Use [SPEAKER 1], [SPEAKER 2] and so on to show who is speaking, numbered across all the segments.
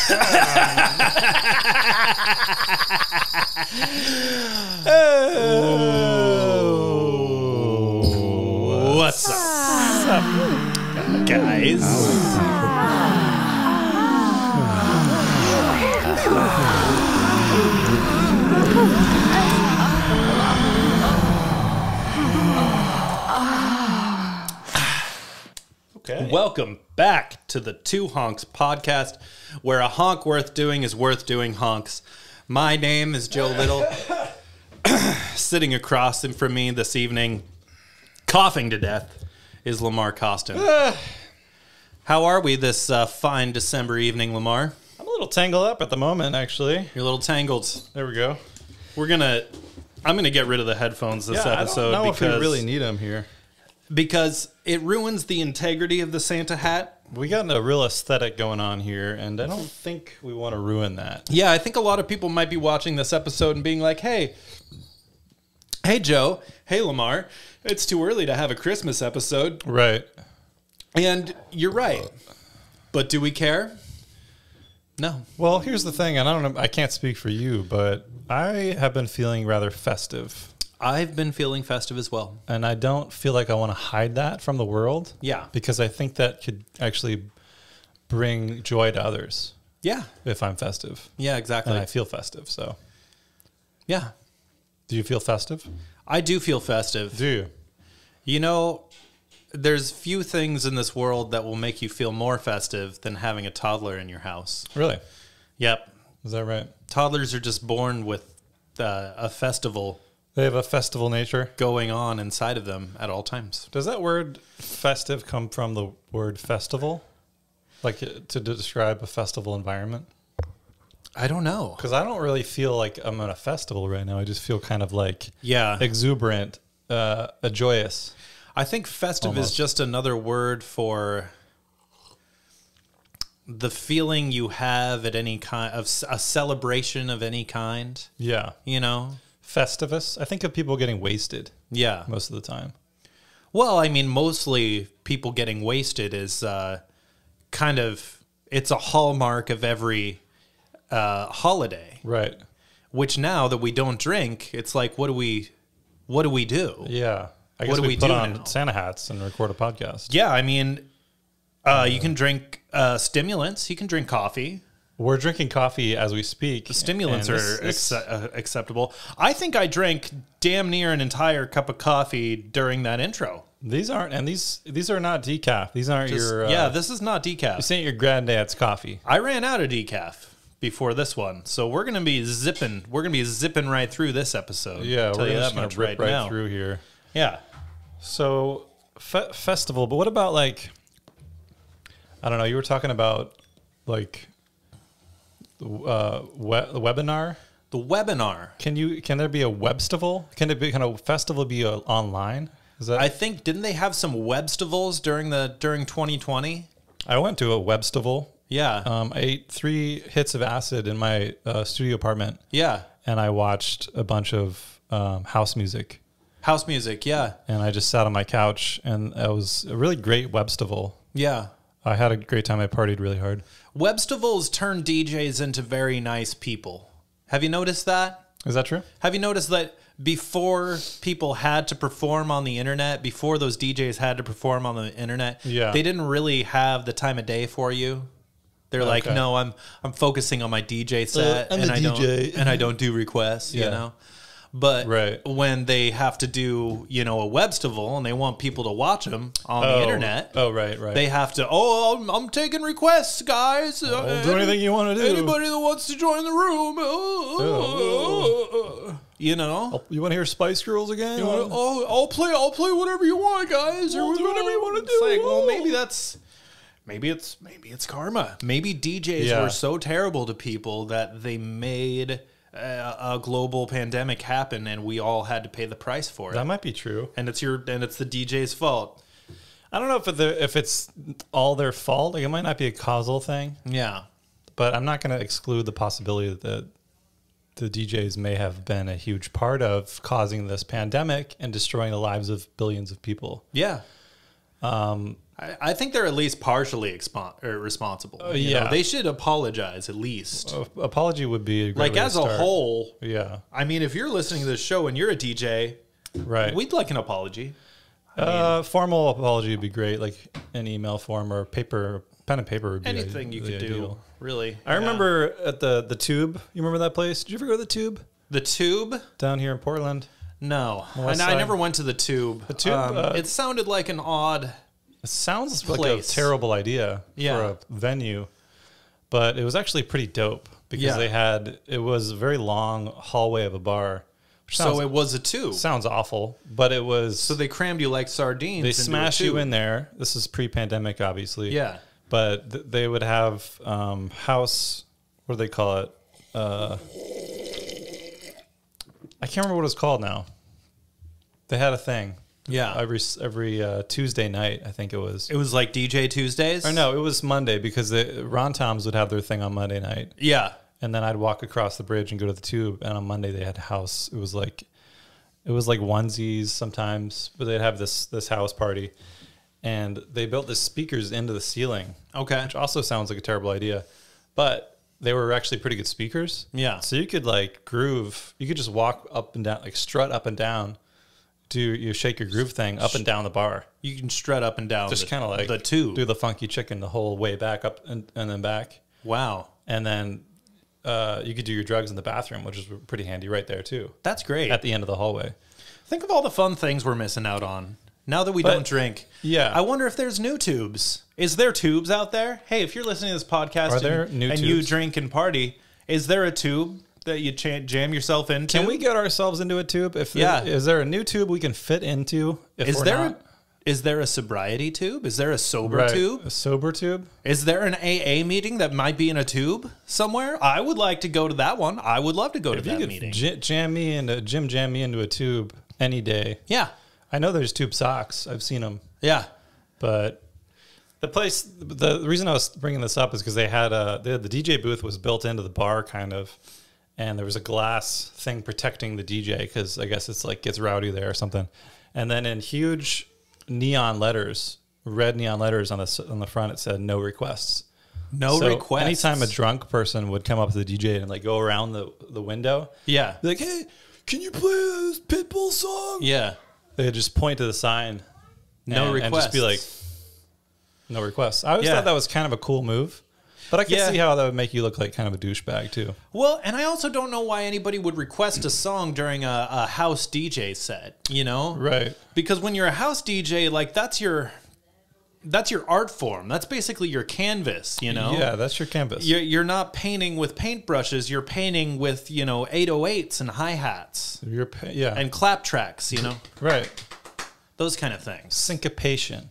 [SPEAKER 1] What's up, guys? Okay. Welcome back to the Two Honks podcast, where a honk worth doing is worth doing honks. My name is Joe Little. Sitting across from me this evening, coughing to death, is Lamar Costin. How are we this fine December evening, Lamar?
[SPEAKER 2] I'm a little tangled up at the moment, actually.
[SPEAKER 1] You're a little tangled.
[SPEAKER 2] There we go.
[SPEAKER 1] I'm gonna get rid of the headphones this episode.
[SPEAKER 2] I don't know if we really need them here.
[SPEAKER 1] Because it ruins the integrity of the Santa hat.
[SPEAKER 2] We got a real aesthetic going on here, and I don't think we want to ruin that.
[SPEAKER 1] Yeah, I think a lot of people might be watching this episode and being like, hey Joe, hey Lamar, it's too early to have a Christmas episode.
[SPEAKER 2] Right.
[SPEAKER 1] And you're right. But do we care? No.
[SPEAKER 2] Well, here's the thing, and I don't know, I can't speak for you, but I have been feeling rather festive.
[SPEAKER 1] I've been feeling festive as well.
[SPEAKER 2] And I don't feel like I want to hide that from the world.
[SPEAKER 1] Yeah.
[SPEAKER 2] Because I think that could actually bring joy to others.
[SPEAKER 1] Yeah.
[SPEAKER 2] If I'm festive.
[SPEAKER 1] Yeah, exactly.
[SPEAKER 2] And I feel festive, so.
[SPEAKER 1] Yeah.
[SPEAKER 2] Do you feel festive?
[SPEAKER 1] I do feel festive.
[SPEAKER 2] Do you?
[SPEAKER 1] You know, there's few things in this world that will make you feel more festive than having a toddler in your house.
[SPEAKER 2] Really?
[SPEAKER 1] Yep.
[SPEAKER 2] Is that right?
[SPEAKER 1] Toddlers are just born with a festival.
[SPEAKER 2] They have a festival nature
[SPEAKER 1] going on inside of them at all times.
[SPEAKER 2] Does that word festive come from the word festival? Like to describe a festival environment?
[SPEAKER 1] I don't know.
[SPEAKER 2] Because I don't really feel like I'm at a festival right now. I just feel kind of like exuberant, joyous.
[SPEAKER 1] I think festive is just another word for the feeling you have at any kind of a celebration of any kind.
[SPEAKER 2] Yeah.
[SPEAKER 1] You know?
[SPEAKER 2] Festivus. I think of people getting wasted.
[SPEAKER 1] Yeah.
[SPEAKER 2] Most of the time.
[SPEAKER 1] Well, I mean, mostly people getting wasted is kind of, it's a hallmark of every holiday.
[SPEAKER 2] Right.
[SPEAKER 1] Which now that we don't drink, it's like, what do we do?
[SPEAKER 2] Yeah. I guess we put on Santa hats and record a podcast.
[SPEAKER 1] Yeah. I mean, you can drink stimulants. You can drink coffee.
[SPEAKER 2] We're drinking coffee as we speak.
[SPEAKER 1] The stimulants are acceptable. I think I drank damn near an entire cup of coffee during that intro.
[SPEAKER 2] These aren't, and these are not decaf. These aren't your...
[SPEAKER 1] yeah, this is not decaf.
[SPEAKER 2] This ain't your granddad's coffee.
[SPEAKER 1] I ran out of decaf before this one, so we're going to be zipping. We're going to be zipping right through this episode.
[SPEAKER 2] Yeah, we're just going to rip right through here.
[SPEAKER 1] Yeah.
[SPEAKER 2] So, festival, but what about like... I don't know, you were talking about like... The webinar?
[SPEAKER 1] The webinar.
[SPEAKER 2] Can there be a webstival? Can a festival be online? Is that?
[SPEAKER 1] I think, didn't they have some webstivals during 2020?
[SPEAKER 2] I went to a webstival.
[SPEAKER 1] Yeah.
[SPEAKER 2] I ate 3 hits of acid in my studio apartment.
[SPEAKER 1] Yeah.
[SPEAKER 2] And I watched a bunch of house music.
[SPEAKER 1] House music, yeah.
[SPEAKER 2] And I just sat on my couch, and it was a really great webstival.
[SPEAKER 1] Yeah.
[SPEAKER 2] I had a great time. I partied really hard.
[SPEAKER 1] Webstivals turn DJs into very nice people. Have you noticed that?
[SPEAKER 2] Is that true?
[SPEAKER 1] Have you noticed that before people had to perform on the internet, before those DJs had to perform on the internet, they didn't really have the time of day for you? They're like, no, I'm focusing on my DJ set, and I don't do requests, you know. But when they have to do, a webstival and they want people to watch them on the internet.
[SPEAKER 2] Oh, right.
[SPEAKER 1] They have to, I'm taking requests, guys.
[SPEAKER 2] Do anything you want to do.
[SPEAKER 1] Anybody that wants to join the room. You want
[SPEAKER 2] to hear Spice Girls again?
[SPEAKER 1] I'll play whatever you want, guys. Or whatever you want to do. It's like, well, maybe it's karma. Maybe DJs were so terrible to people that they made a global pandemic happen, and we all had to pay the price for it.
[SPEAKER 2] That might be true,
[SPEAKER 1] and it's the DJ's fault.
[SPEAKER 2] I don't know if it's all their fault. Like, it might not be a causal thing.
[SPEAKER 1] Yeah,
[SPEAKER 2] but I'm not going to exclude the possibility that the DJs may have been a huge part of causing this pandemic and destroying the lives of billions of people.
[SPEAKER 1] Yeah. I think they're at least partially responsible.
[SPEAKER 2] Yeah.
[SPEAKER 1] They should apologize at least.
[SPEAKER 2] Apology would be a great
[SPEAKER 1] like
[SPEAKER 2] way
[SPEAKER 1] as
[SPEAKER 2] to
[SPEAKER 1] a
[SPEAKER 2] start.
[SPEAKER 1] whole.
[SPEAKER 2] Yeah.
[SPEAKER 1] I mean, if you're listening to this show and you're a DJ,
[SPEAKER 2] right,
[SPEAKER 1] we'd like an apology.
[SPEAKER 2] Formal apology would be great, like an email form or pen and paper would be
[SPEAKER 1] anything you could do. Really,
[SPEAKER 2] I remember at the Tube. You remember that place? Did you ever go to the Tube?
[SPEAKER 1] The Tube
[SPEAKER 2] Down here in Portland.
[SPEAKER 1] No, and I never went to the Tube.
[SPEAKER 2] The Tube.
[SPEAKER 1] It sounded like an odd.
[SPEAKER 2] It sounds
[SPEAKER 1] place.
[SPEAKER 2] like a terrible idea for a venue, but it was actually pretty dope because it was a very long hallway of a bar.
[SPEAKER 1] So it was a tube.
[SPEAKER 2] Sounds awful, but it was.
[SPEAKER 1] So they crammed you like sardines.
[SPEAKER 2] They smash you in there. This is pre-pandemic, obviously.
[SPEAKER 1] Yeah.
[SPEAKER 2] But they would have house. What do they call it? I can't remember what it's called now. They had a thing.
[SPEAKER 1] Yeah.
[SPEAKER 2] Every Tuesday night, I think it was.
[SPEAKER 1] It was like DJ Tuesdays?
[SPEAKER 2] Or no, it was Monday because the Ron Toms would have their thing on Monday night.
[SPEAKER 1] Yeah.
[SPEAKER 2] And then I'd walk across the bridge and go to the Tube. And on Monday they had house. It was like onesies sometimes, but they'd have this house party. And they built the speakers into the ceiling.
[SPEAKER 1] Okay.
[SPEAKER 2] Which also sounds like a terrible idea. But they were actually pretty good speakers.
[SPEAKER 1] Yeah.
[SPEAKER 2] So you could like groove. You could just walk up and down, like strut up and down. You shake your groove thing up and down the bar.
[SPEAKER 1] You can strut up and down.
[SPEAKER 2] Just kind of like
[SPEAKER 1] the Tube.
[SPEAKER 2] Do the funky chicken the whole way back up and then back.
[SPEAKER 1] Wow.
[SPEAKER 2] And then you could do your drugs in the bathroom, which is pretty handy right there too.
[SPEAKER 1] That's great.
[SPEAKER 2] At the end of the hallway.
[SPEAKER 1] Think of all the fun things we're missing out on. Now that we don't drink.
[SPEAKER 2] Yeah.
[SPEAKER 1] I wonder if there's new tubes. Is there tubes out there? Hey, if you're listening to this podcast and you drink and party, is there a tube that you jam yourself into?
[SPEAKER 2] Can we get ourselves into a tube? Is there a new tube we can fit into?
[SPEAKER 1] Is there a sobriety tube? Is there a sober tube?
[SPEAKER 2] A sober tube?
[SPEAKER 1] Is there an AA meeting that might be in a tube somewhere? I would like to go to that one. I would love to go to that meeting.
[SPEAKER 2] Jam me into a tube any day.
[SPEAKER 1] Yeah.
[SPEAKER 2] I know there's tube socks. I've seen them.
[SPEAKER 1] Yeah.
[SPEAKER 2] But the reason I was bringing this up is because they had the DJ booth was built into the bar kind of, and there was a glass thing protecting the DJ because I guess it's like gets rowdy there or something. And then in huge neon letters, red neon letters on the front, it said no requests.
[SPEAKER 1] No requests.
[SPEAKER 2] Anytime a drunk person would come up to the DJ and like go around the window, be like, hey, can you play this Pitbull song?
[SPEAKER 1] Yeah.
[SPEAKER 2] They'd just point to the sign.
[SPEAKER 1] No requests.
[SPEAKER 2] And just be like, no requests. I always thought that was kind of a cool move. But I can see how that would make you look like kind of a douchebag too.
[SPEAKER 1] Well, and I also don't know why anybody would request a song during a house DJ set, you know?
[SPEAKER 2] Right.
[SPEAKER 1] Because when you're a house DJ, like that's your art form. That's basically your canvas, you know?
[SPEAKER 2] Yeah, that's your canvas.
[SPEAKER 1] You're not painting with paintbrushes. You're painting with, 808s and hi-hats. And clap tracks, you know?
[SPEAKER 2] Right.
[SPEAKER 1] Those kind of things.
[SPEAKER 2] Syncopation.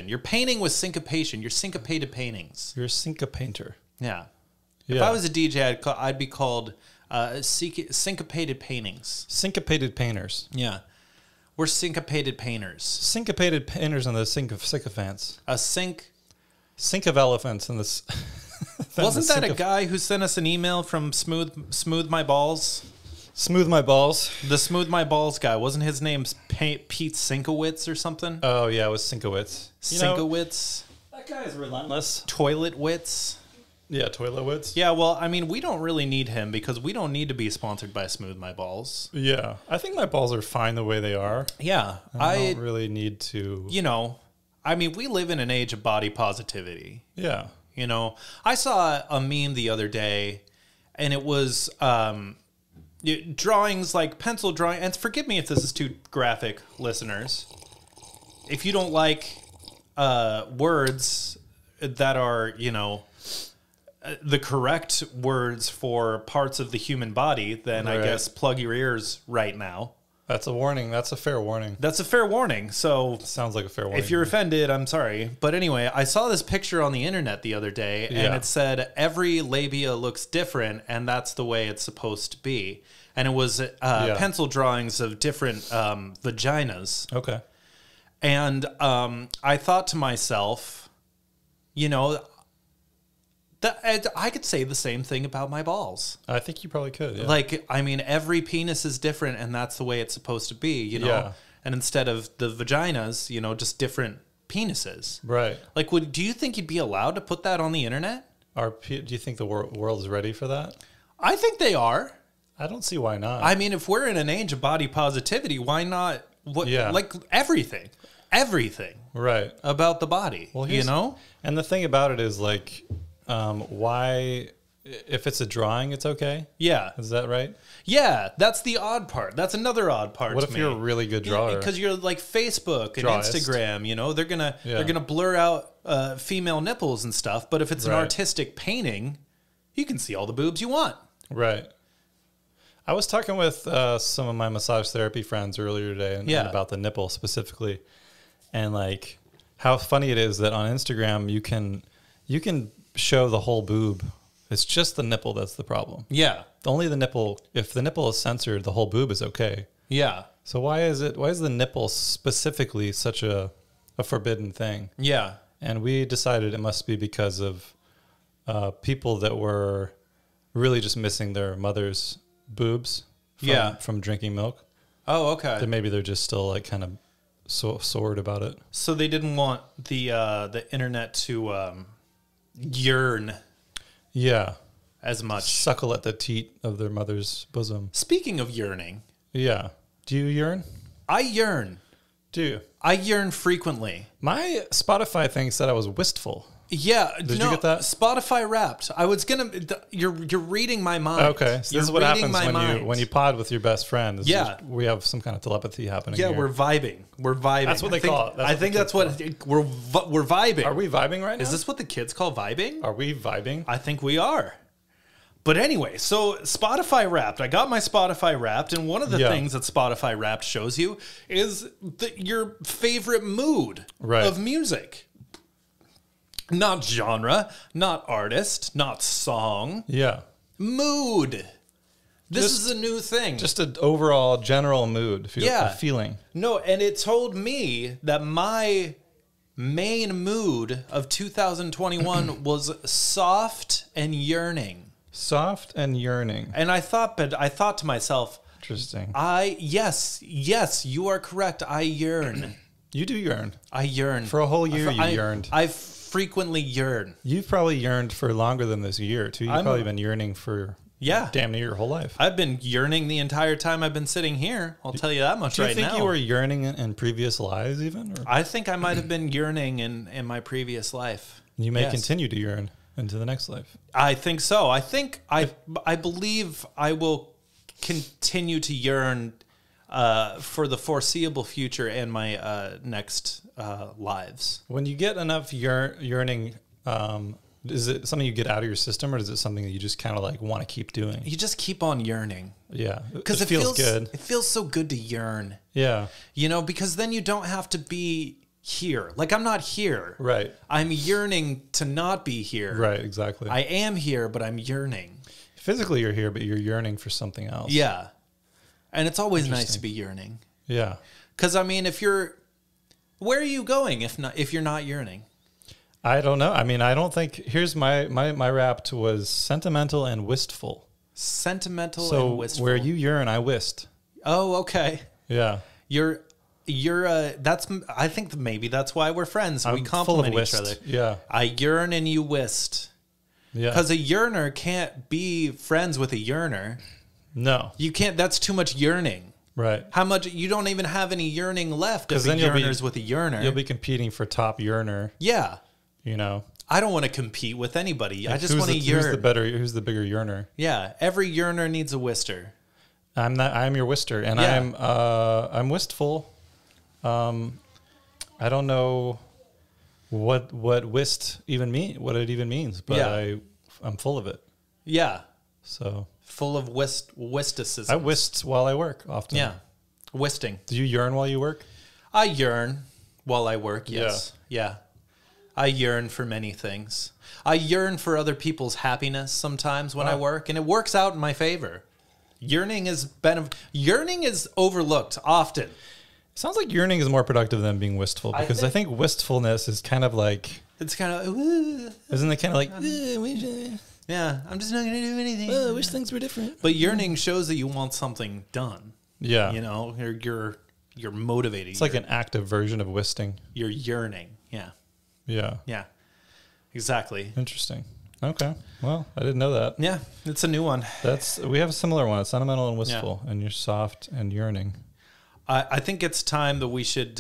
[SPEAKER 1] You're painting with syncopation. You're syncopated paintings.
[SPEAKER 2] You're a syncopainter.
[SPEAKER 1] Yeah. If I was a DJ, I'd be called syncopated paintings.
[SPEAKER 2] Syncopated painters.
[SPEAKER 1] Yeah. We're syncopated painters.
[SPEAKER 2] Syncopated painters on the sink of sycophants.
[SPEAKER 1] Sink
[SPEAKER 2] of elephants in this.
[SPEAKER 1] Wasn't that a guy who sent us an email from Smooth My Balls?
[SPEAKER 2] Smooth My Balls.
[SPEAKER 1] The Smooth My Balls guy. Wasn't his name Pete Sinkowitz or something?
[SPEAKER 2] Oh, yeah, it was Sinkowitz.
[SPEAKER 1] Sinkowitz.
[SPEAKER 2] That guy is relentless.
[SPEAKER 1] Toilet Wits.
[SPEAKER 2] Yeah, Toilet Wits.
[SPEAKER 1] Yeah, well, I mean, we don't really need him because we don't need to be sponsored by Smooth My Balls.
[SPEAKER 2] Yeah. I think my balls are fine the way they are.
[SPEAKER 1] Yeah.
[SPEAKER 2] I don't really need to...
[SPEAKER 1] I mean, we live in an age of body positivity.
[SPEAKER 2] Yeah.
[SPEAKER 1] I saw a meme the other day, and it was... drawings like pencil drawing, and forgive me if this is too graphic, listeners. If you don't like words that are, the correct words for parts of the human body, then I guess plug your ears right now.
[SPEAKER 2] That's a warning. That's a fair warning.
[SPEAKER 1] That's a fair warning. So
[SPEAKER 2] sounds like a fair warning.
[SPEAKER 1] If you're offended, I'm sorry. But anyway, I saw this picture on the internet the other day, and it said every labia looks different, and that's the way it's supposed to be. And it was pencil drawings of different vaginas.
[SPEAKER 2] Okay.
[SPEAKER 1] And I thought to myself, that I could say the same thing about my balls.
[SPEAKER 2] I think you probably could. Yeah.
[SPEAKER 1] Like, I mean, every penis is different, and that's the way it's supposed to be, Yeah. And instead of the vaginas, just different penises.
[SPEAKER 2] Right.
[SPEAKER 1] Like, do you think you'd be allowed to put that on the internet?
[SPEAKER 2] Do you think the world is ready for that?
[SPEAKER 1] I think they are.
[SPEAKER 2] I don't see why not.
[SPEAKER 1] I mean, if we're in an age of body positivity, why not?
[SPEAKER 2] Yeah.
[SPEAKER 1] Like everything
[SPEAKER 2] right
[SPEAKER 1] about the body,
[SPEAKER 2] well,
[SPEAKER 1] you know?
[SPEAKER 2] And the thing about it is like, why, if it's a drawing, it's okay?
[SPEAKER 1] Yeah.
[SPEAKER 2] Is that right?
[SPEAKER 1] Yeah, that's the odd part. That's another odd part.
[SPEAKER 2] What if you're a really good drawer?
[SPEAKER 1] Because you're like Facebook and
[SPEAKER 2] Drawist.
[SPEAKER 1] Instagram, you know, they're gonna blur out female nipples and stuff. But if it's an artistic painting, you can see all the boobs you want.
[SPEAKER 2] Right. I was talking with some of my massage therapy friends earlier today and about the nipple specifically, and like how funny it is that on Instagram you can show the whole boob. It's just the nipple that's the problem.
[SPEAKER 1] Yeah.
[SPEAKER 2] Only the nipple. If the nipple is censored, the whole boob is okay.
[SPEAKER 1] Yeah.
[SPEAKER 2] So why is the nipple specifically such a forbidden thing?
[SPEAKER 1] Yeah.
[SPEAKER 2] And we decided it must be because of people that were really just missing their mother's boobs from drinking milk.
[SPEAKER 1] Oh, okay.
[SPEAKER 2] Then maybe they're just still like kind of sore about it.
[SPEAKER 1] So they didn't want the internet to yearn as much.
[SPEAKER 2] Suckle at the teat of their mother's bosom.
[SPEAKER 1] Speaking of yearning.
[SPEAKER 2] Yeah. Do you yearn?
[SPEAKER 1] I yearn.
[SPEAKER 2] Do you?
[SPEAKER 1] I yearn frequently.
[SPEAKER 2] My Spotify thing said I was wistful.
[SPEAKER 1] Yeah.
[SPEAKER 2] Did you get that?
[SPEAKER 1] Spotify Wrapped. I was going to... You're reading my mind.
[SPEAKER 2] Okay. So this is what happens when you pod with your best friend. We have some kind of telepathy happening here.
[SPEAKER 1] We're vibing. We're vibing.
[SPEAKER 2] That's what they call it.
[SPEAKER 1] I think that's what... We're vibing.
[SPEAKER 2] Are we vibing right now?
[SPEAKER 1] Is this what the kids call vibing?
[SPEAKER 2] Are we vibing?
[SPEAKER 1] I think we are. But anyway, so Spotify Wrapped. I got my Spotify Wrapped, and one of the things that Spotify Wrapped shows you is your favorite mood of music. Not genre, not artist, not song.
[SPEAKER 2] Yeah.
[SPEAKER 1] Mood. This is a new thing.
[SPEAKER 2] Just an overall general mood. Feeling.
[SPEAKER 1] No, and it told me that my main mood of 2021 was soft and yearning.
[SPEAKER 2] Soft and yearning.
[SPEAKER 1] And I thought to myself,
[SPEAKER 2] interesting.
[SPEAKER 1] Yes, you are correct. I yearn.
[SPEAKER 2] You do yearn.
[SPEAKER 1] I yearn.
[SPEAKER 2] For a whole year you yearned.
[SPEAKER 1] I frequently yearn.
[SPEAKER 2] You've probably yearned for longer than this year, too. You've probably been yearning for damn near your whole life.
[SPEAKER 1] I've been yearning the entire time I've been sitting here. I'll tell you that much right now.
[SPEAKER 2] Do you think you were yearning in previous lives even? Or?
[SPEAKER 1] I think I might have been yearning in my previous life.
[SPEAKER 2] You may continue to yearn into the next life.
[SPEAKER 1] I think so. I believe I will continue to yearn for the foreseeable future and my next lives.
[SPEAKER 2] When you get enough yearning, is it something you get out of your system, or is it something that you just kind of like want to keep doing?
[SPEAKER 1] You just keep on yearning.
[SPEAKER 2] Yeah,
[SPEAKER 1] because it feels good. It feels so good to yearn.
[SPEAKER 2] Yeah,
[SPEAKER 1] you know, because then you don't have to be here. Like, I'm not here.
[SPEAKER 2] Right.
[SPEAKER 1] I'm yearning to not be here.
[SPEAKER 2] Right. Exactly.
[SPEAKER 1] I am here, but I'm yearning.
[SPEAKER 2] Physically, you're here, but you're yearning for something else.
[SPEAKER 1] Yeah. And it's always nice to be yearning.
[SPEAKER 2] Yeah.
[SPEAKER 1] Because, I mean, where are you going if you're not yearning?
[SPEAKER 2] I don't know. I mean, I don't think, here's my Wrapped was sentimental and wistful.
[SPEAKER 1] Sentimental and wistful.
[SPEAKER 2] So where you yearn, I wist.
[SPEAKER 1] Oh, okay.
[SPEAKER 2] Yeah.
[SPEAKER 1] I think maybe that's why we're friends. We compliment each other.
[SPEAKER 2] Yeah.
[SPEAKER 1] I yearn and you wist.
[SPEAKER 2] Yeah.
[SPEAKER 1] Because a yearner can't be friends with a yearner.
[SPEAKER 2] No.
[SPEAKER 1] You can't. That's too much yearning.
[SPEAKER 2] Right.
[SPEAKER 1] How much? You don't even have any yearning left if a yearner's with a yearner.
[SPEAKER 2] You'll be competing for top yearner.
[SPEAKER 1] Yeah.
[SPEAKER 2] You know.
[SPEAKER 1] I don't want to compete with anybody. I just want to yearn.
[SPEAKER 2] Who's the bigger yearner?
[SPEAKER 1] Yeah. Every yearner needs a wister.
[SPEAKER 2] I'm your wister, and I'm wistful. I don't know what wist even what it even means, but I'm full of it.
[SPEAKER 1] Yeah.
[SPEAKER 2] So
[SPEAKER 1] full of wisticism.
[SPEAKER 2] I whist while I work often.
[SPEAKER 1] Yeah. Wisting.
[SPEAKER 2] Do you yearn while you work?
[SPEAKER 1] I yearn while I work. Yes. Yeah. I yearn for many things. I yearn for other people's happiness sometimes when I work, and it works out in my favor. Yearning is overlooked often.
[SPEAKER 2] Sounds like yearning is more productive than being wistful, because I think wistfulness is kind of like...
[SPEAKER 1] It's kind of...
[SPEAKER 2] Isn't it kind of like...
[SPEAKER 1] yeah, I'm just not going to do anything.
[SPEAKER 2] I wish things were different.
[SPEAKER 1] But yearning shows that you want something done.
[SPEAKER 2] Yeah.
[SPEAKER 1] You know, you're motivated.
[SPEAKER 2] It's like an active version of wisting.
[SPEAKER 1] You're yearning. Yeah.
[SPEAKER 2] Yeah.
[SPEAKER 1] Yeah. Exactly.
[SPEAKER 2] Interesting. Okay. Well, I didn't know that.
[SPEAKER 1] Yeah, it's a new one.
[SPEAKER 2] We have a similar one. It's sentimental and wistful, and you're soft and yearning.
[SPEAKER 1] I think it's time that we should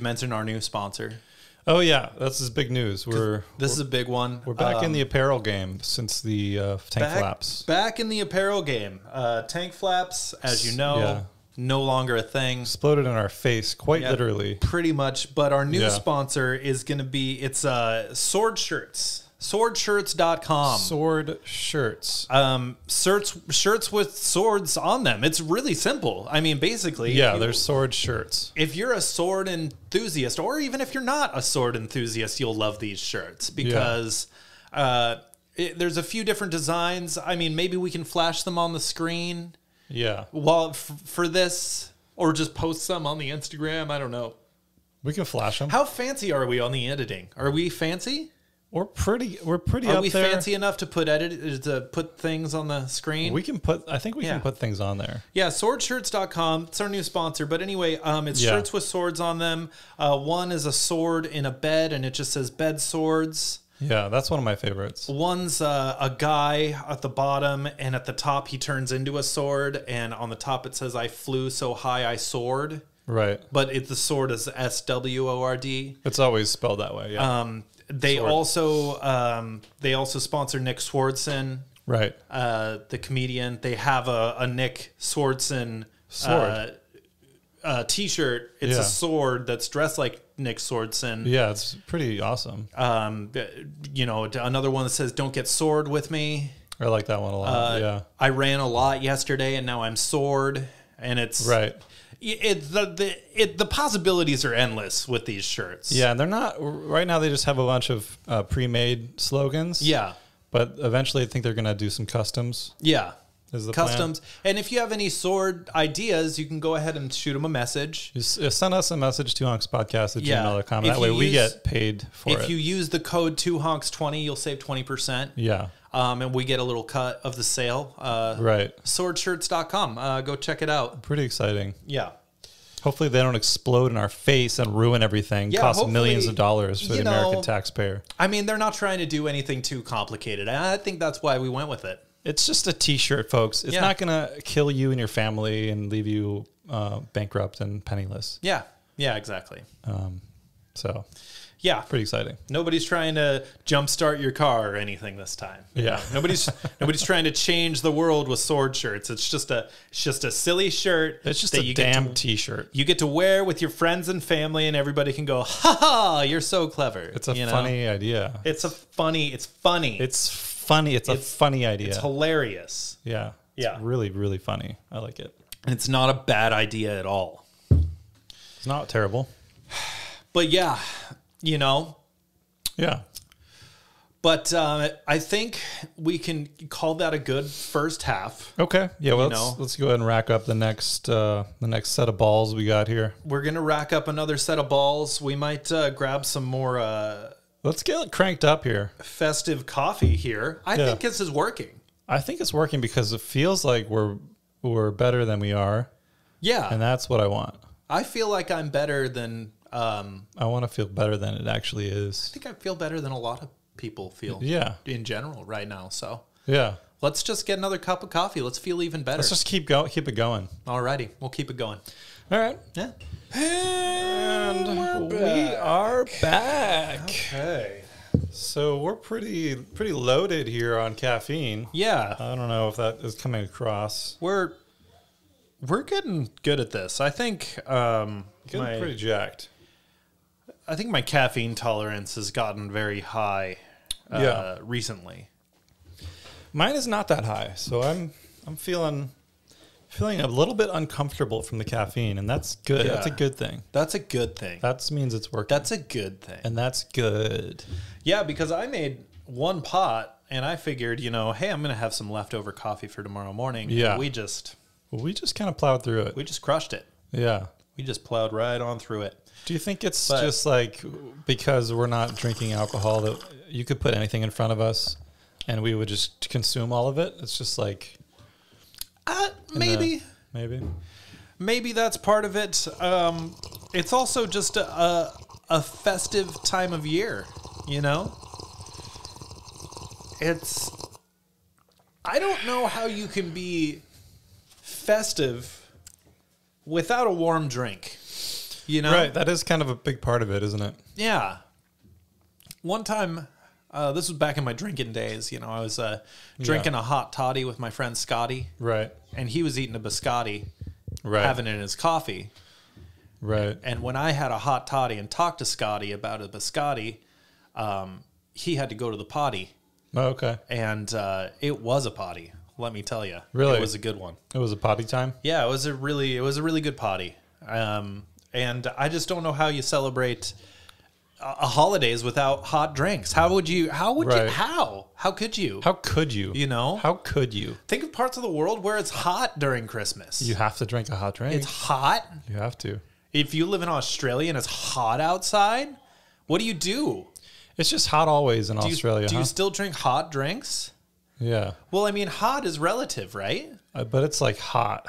[SPEAKER 1] mention our new sponsor.
[SPEAKER 2] Oh yeah, this is big news.
[SPEAKER 1] This is a big one.
[SPEAKER 2] We're back in the apparel game since the tank flaps.
[SPEAKER 1] Back in the apparel game. Tank flaps, as you know, no longer a thing.
[SPEAKER 2] Exploded in our face, quite literally.
[SPEAKER 1] Pretty much. But our new sponsor is going to be, Sword Shirts. Swordshirts.com.
[SPEAKER 2] Sword shirts.
[SPEAKER 1] Shirts with swords on them. It's really simple. I mean, basically.
[SPEAKER 2] Yeah, there's sword shirts.
[SPEAKER 1] If you're a sword enthusiast, or even if you're not a sword enthusiast, you'll love these shirts because there's a few different designs. I mean, maybe we can flash them on the screen.
[SPEAKER 2] Yeah.
[SPEAKER 1] Well, for this, or just post some on the Instagram. I don't know.
[SPEAKER 2] We can flash them.
[SPEAKER 1] How fancy are we on the editing? Are we fancy?
[SPEAKER 2] We're pretty
[SPEAKER 1] Are
[SPEAKER 2] up there.
[SPEAKER 1] we fancy enough to put things on the screen?
[SPEAKER 2] I think we can put things on there.
[SPEAKER 1] Yeah, swordshirts.com. It's our new sponsor. But anyway, it's shirts with swords on them. One is a sword in a bed, and it just says bed swords.
[SPEAKER 2] Yeah, that's one of my favorites.
[SPEAKER 1] One's a guy at the bottom, and at the top he turns into a sword, and on the top it says, I flew so high I soared.
[SPEAKER 2] Right.
[SPEAKER 1] But the sword is SWORD.
[SPEAKER 2] It's always spelled that way, yeah.
[SPEAKER 1] They also sponsor Nick Swardson,
[SPEAKER 2] right?
[SPEAKER 1] The comedian. They have a Nick Swardson T-shirt. It's a sword that's dressed like Nick Swardson.
[SPEAKER 2] Yeah, it's pretty awesome.
[SPEAKER 1] Another one that says "Don't get sword with me."
[SPEAKER 2] I like that one a lot.
[SPEAKER 1] I ran a lot yesterday, and now I'm sword, and it's
[SPEAKER 2] right.
[SPEAKER 1] The possibilities are endless with these shirts.
[SPEAKER 2] Yeah, and they're not right now. They just have a bunch of pre-made slogans.
[SPEAKER 1] Yeah,
[SPEAKER 2] but eventually, I think they're going to do some customs.
[SPEAKER 1] Yeah,
[SPEAKER 2] is the
[SPEAKER 1] customs.
[SPEAKER 2] plan.
[SPEAKER 1] And if you have any sword ideas, you can go ahead and shoot them a message.
[SPEAKER 2] Just send us a message to honkspodcast@gmail.com. That way, we get paid for it.
[SPEAKER 1] If you use the code 2honks20, you'll save 20%.
[SPEAKER 2] Yeah.
[SPEAKER 1] And we get a little cut of the sale.
[SPEAKER 2] Right.
[SPEAKER 1] Swordshirts.com. Go check it out.
[SPEAKER 2] Pretty exciting.
[SPEAKER 1] Yeah.
[SPEAKER 2] Hopefully they don't explode in our face and ruin everything.
[SPEAKER 1] Yeah,
[SPEAKER 2] cost millions of dollars for the American taxpayer.
[SPEAKER 1] I mean, they're not trying to do anything too complicated. I think that's why we went with it.
[SPEAKER 2] It's just a T-shirt, folks. It's not going to kill you and your family and leave you bankrupt and penniless.
[SPEAKER 1] Yeah. Yeah, exactly.
[SPEAKER 2] Yeah, pretty exciting.
[SPEAKER 1] Nobody's trying to jumpstart your car or anything this time.
[SPEAKER 2] Yeah,
[SPEAKER 1] nobody's trying to change the world with sword shirts. It's just a silly shirt.
[SPEAKER 2] It's just a damn T-shirt.
[SPEAKER 1] You get to wear with your friends and family, and everybody can go, "Ha ha! You're so clever."
[SPEAKER 2] It's a funny idea.
[SPEAKER 1] It's funny. It's funny.
[SPEAKER 2] It's a funny idea.
[SPEAKER 1] It's hilarious.
[SPEAKER 2] Yeah. It's really, really funny. I like it.
[SPEAKER 1] And it's not a bad idea at all.
[SPEAKER 2] It's not terrible.
[SPEAKER 1] But yeah.
[SPEAKER 2] Yeah.
[SPEAKER 1] But I think we can call that a good first half.
[SPEAKER 2] Okay. Yeah. Well, let's go ahead and rack up the next set of balls we got here.
[SPEAKER 1] We're gonna rack up another set of balls. We might grab some more.
[SPEAKER 2] Let's get it cranked up here.
[SPEAKER 1] Festive coffee here. I think this is working.
[SPEAKER 2] I think it's working because it feels like we're better than we are.
[SPEAKER 1] Yeah.
[SPEAKER 2] And that's what I want.
[SPEAKER 1] I feel like I'm better than.
[SPEAKER 2] I want to feel better than it actually is.
[SPEAKER 1] I think I feel better than a lot of people feel.
[SPEAKER 2] Yeah.
[SPEAKER 1] In general, right now. So.
[SPEAKER 2] Yeah.
[SPEAKER 1] Let's just get another cup of coffee. Let's feel even better.
[SPEAKER 2] Let's just keep it going.
[SPEAKER 1] Alrighty, we'll keep it going.
[SPEAKER 2] All right.
[SPEAKER 1] Yeah.
[SPEAKER 2] And we are back.
[SPEAKER 1] Okay.
[SPEAKER 2] So we're pretty loaded here on caffeine.
[SPEAKER 1] Yeah.
[SPEAKER 2] I don't know if that is coming across.
[SPEAKER 1] We're getting good at this. I think
[SPEAKER 2] getting pretty jacked.
[SPEAKER 1] I think my caffeine tolerance has gotten very high recently.
[SPEAKER 2] Mine is not that high, so I'm feeling a little bit uncomfortable from the caffeine, and that's good.
[SPEAKER 1] Yeah.
[SPEAKER 2] That's a good thing.
[SPEAKER 1] That's a good thing.
[SPEAKER 2] That means it's working.
[SPEAKER 1] That's a good thing.
[SPEAKER 2] And that's good.
[SPEAKER 1] Yeah, because I made one pot, and I figured, hey, I'm going to have some leftover coffee for tomorrow morning.
[SPEAKER 2] Yeah.
[SPEAKER 1] And we just
[SPEAKER 2] kind of plowed through it.
[SPEAKER 1] We just crushed it.
[SPEAKER 2] Yeah.
[SPEAKER 1] We just plowed right on through it.
[SPEAKER 2] Do you think it's just like because we're not drinking alcohol that you could put anything in front of us and we would just consume all of it? It's just like...
[SPEAKER 1] Maybe that's part of it. It's also just a festive time of year, you know? I don't know how you can be festive without a warm drink, you know?
[SPEAKER 2] Right, that is kind of a big part of it, isn't it?
[SPEAKER 1] Yeah. One time, this was back in my drinking days, you know, I was drinking a hot toddy with my friend Scotty.
[SPEAKER 2] Right.
[SPEAKER 1] And he was eating a biscotti,
[SPEAKER 2] right,
[SPEAKER 1] having it in his coffee.
[SPEAKER 2] Right.
[SPEAKER 1] And when I had a hot toddy and talked to Scotty about a biscotti, he had to go to the potty.
[SPEAKER 2] Oh, okay.
[SPEAKER 1] And it was a potty, let me tell you.
[SPEAKER 2] Really?
[SPEAKER 1] It was a good one.
[SPEAKER 2] It was a potty time?
[SPEAKER 1] Yeah, it was a really good potty. And I just don't know how you celebrate holidays without hot drinks. How could you? How could you?
[SPEAKER 2] How could you?
[SPEAKER 1] You know?
[SPEAKER 2] How could you?
[SPEAKER 1] Think of parts of the world where it's hot during Christmas.
[SPEAKER 2] You have to drink a hot drink.
[SPEAKER 1] It's hot.
[SPEAKER 2] You have to.
[SPEAKER 1] If you live in Australia and it's hot outside, what do you do?
[SPEAKER 2] It's just hot always in Australia.
[SPEAKER 1] Do you still drink hot drinks?
[SPEAKER 2] Yeah.
[SPEAKER 1] Well, I mean, hot is relative, right?
[SPEAKER 2] But it's like hot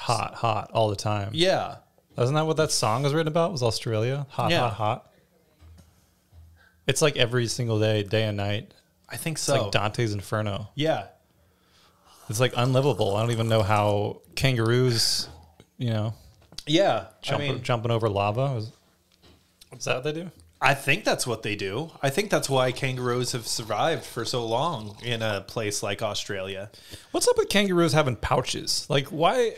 [SPEAKER 2] all the time.
[SPEAKER 1] Yeah.
[SPEAKER 2] Isn't that what that song was written about? Was Australia? Hot,
[SPEAKER 1] yeah.
[SPEAKER 2] hot. It's like every single day and night.
[SPEAKER 1] I think so.
[SPEAKER 2] It's like Dante's Inferno.
[SPEAKER 1] Yeah.
[SPEAKER 2] It's like unlivable. I don't even know how kangaroos, you know.
[SPEAKER 1] Yeah.
[SPEAKER 2] Jumping over lava. Is that what they do?
[SPEAKER 1] I think that's what they do. I think that's why kangaroos have survived for so long in a place like Australia.
[SPEAKER 2] What's up with kangaroos having pouches? Like, why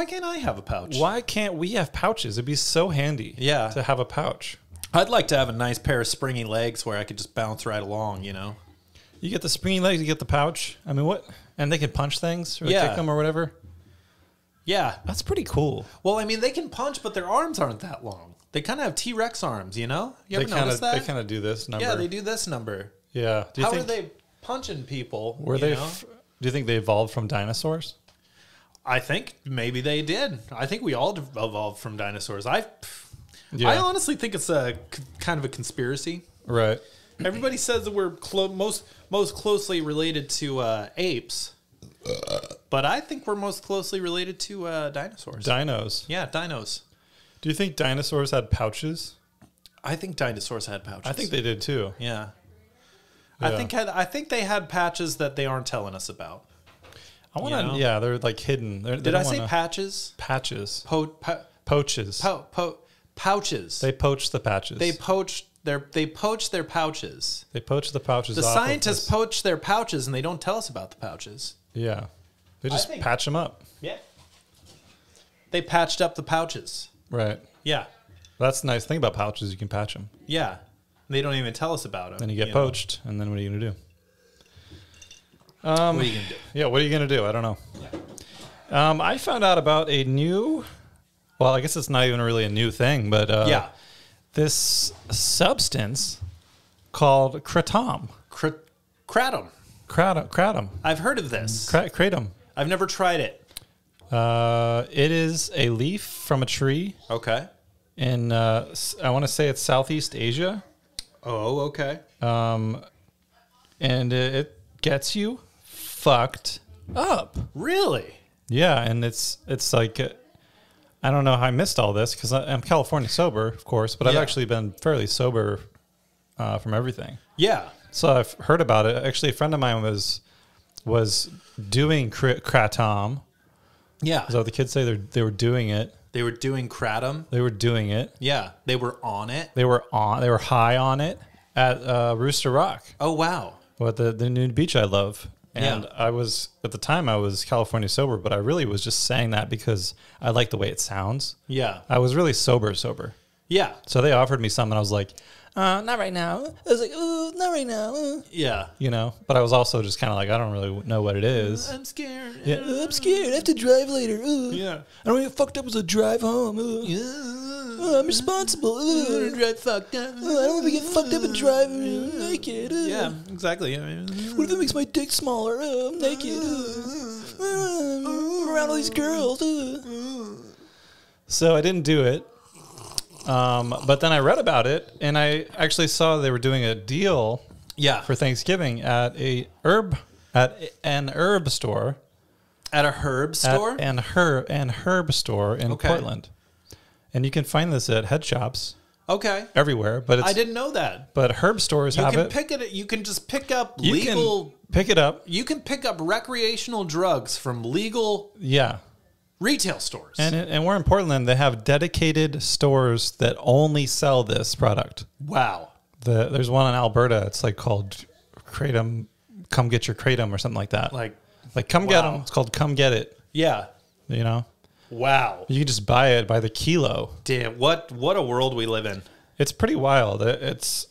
[SPEAKER 1] can't I have a pouch?
[SPEAKER 2] Why can't we have pouches? It'd be so handy to have a pouch.
[SPEAKER 1] I'd like to have a nice pair of springy legs where I could just bounce right along, you know?
[SPEAKER 2] You get the springy legs, you get the pouch. I mean, what? And they can punch things or kick them or whatever?
[SPEAKER 1] Yeah.
[SPEAKER 2] That's pretty cool.
[SPEAKER 1] Well, I mean, they can punch, but their arms aren't that long. They kind of have T-Rex arms, you know? You ever noticed that?
[SPEAKER 2] They kind of do this number.
[SPEAKER 1] Yeah, they do this number.
[SPEAKER 2] Yeah.
[SPEAKER 1] How are they punching people?
[SPEAKER 2] Do you think they evolved from dinosaurs?
[SPEAKER 1] I think maybe they did. I think we all evolved from dinosaurs. I honestly think it's a kind of a conspiracy.
[SPEAKER 2] Right.
[SPEAKER 1] Everybody says that we're most closely related to apes, but I think we're most closely related to dinosaurs.
[SPEAKER 2] Dinos.
[SPEAKER 1] Yeah, dinos.
[SPEAKER 2] Do you think dinosaurs had pouches?
[SPEAKER 1] I think dinosaurs had pouches.
[SPEAKER 2] I think they did too.
[SPEAKER 1] Yeah. I think they had patches that they aren't telling us about.
[SPEAKER 2] I want to. Yeah, they're like hidden.
[SPEAKER 1] Did I say patches?
[SPEAKER 2] Patches.
[SPEAKER 1] Poaches. Pouches.
[SPEAKER 2] They poached the patches.
[SPEAKER 1] They poached their pouches.
[SPEAKER 2] They poached the pouches.
[SPEAKER 1] The scientists poach their pouches, and they don't tell us about the pouches.
[SPEAKER 2] Yeah, they just patch them up.
[SPEAKER 1] Yeah. They patched up the pouches.
[SPEAKER 2] Right.
[SPEAKER 1] Yeah.
[SPEAKER 2] That's the nice thing about pouches. You can patch them.
[SPEAKER 1] Yeah. They don't even tell us about them.
[SPEAKER 2] Then you get poached, and then what are you going to do?
[SPEAKER 1] What are you going to do?
[SPEAKER 2] Yeah, what are you going to do? I don't know. Yeah. I found out about a new, well, I guess it's not even really a new thing, but this substance called kratom.
[SPEAKER 1] Kratom.
[SPEAKER 2] Kratom.
[SPEAKER 1] I've heard of this.
[SPEAKER 2] Kratom.
[SPEAKER 1] I've never tried it.
[SPEAKER 2] It is a leaf from a tree.
[SPEAKER 1] Okay.
[SPEAKER 2] In I want to say it's Southeast Asia.
[SPEAKER 1] Oh, okay.
[SPEAKER 2] And it gets you fucked up.
[SPEAKER 1] Really?
[SPEAKER 2] Yeah, and it's like I don't know how I missed all this because I'm California sober, of course, but I've actually been fairly sober from everything.
[SPEAKER 1] Yeah.
[SPEAKER 2] So I've heard about it. Actually, a friend of mine was doing kratom.
[SPEAKER 1] Yeah.
[SPEAKER 2] Is that what the kids say? They were doing it.
[SPEAKER 1] They were doing kratom.
[SPEAKER 2] They were doing it.
[SPEAKER 1] Yeah. They were on it.
[SPEAKER 2] They were high on it at Rooster Rock.
[SPEAKER 1] Oh, wow.
[SPEAKER 2] What the new beach I love. And I was, at the time I was California sober, but I really was just saying that because I like the way it sounds.
[SPEAKER 1] Yeah.
[SPEAKER 2] I was really sober.
[SPEAKER 1] Yeah.
[SPEAKER 2] So they offered me some and I was like, not right now. I was like, ooh, not right now.
[SPEAKER 1] Yeah.
[SPEAKER 2] You know, but I was also just kind of like, I don't really know what it is.
[SPEAKER 1] I'm scared.
[SPEAKER 2] Yeah. I'm scared. I have to drive later.
[SPEAKER 1] Yeah.
[SPEAKER 2] I don't get fucked up as a drive home. I'm responsible.
[SPEAKER 1] I'm going to drive fucked up.
[SPEAKER 2] I don't want to get fucked up and drive naked.
[SPEAKER 1] Yeah, exactly.
[SPEAKER 2] What if it makes my dick smaller? I'm naked. I'm around all these girls. So I didn't do it. But then I read about it, and I actually saw they were doing a deal for Thanksgiving at an herb store.
[SPEAKER 1] At a herb store?
[SPEAKER 2] An herb store in Portland. And you can find this at head shops.
[SPEAKER 1] Okay.
[SPEAKER 2] everywhere, but
[SPEAKER 1] I didn't know that.
[SPEAKER 2] But herb stores have it.
[SPEAKER 1] You can just pick up
[SPEAKER 2] You
[SPEAKER 1] legal.
[SPEAKER 2] can pick it up.
[SPEAKER 1] You can pick up recreational drugs from legal retail stores.
[SPEAKER 2] And we're in Portland. They have dedicated stores that only sell this product.
[SPEAKER 1] Wow.
[SPEAKER 2] There's one in Alberta. It's like called Kratom. Come get your Kratom or something like that. Like come get them. It's called Come Get It.
[SPEAKER 1] Yeah.
[SPEAKER 2] You know.
[SPEAKER 1] Wow.
[SPEAKER 2] You can just buy it by the kilo.
[SPEAKER 1] Damn. What a world we live in.
[SPEAKER 2] It's pretty wild. It's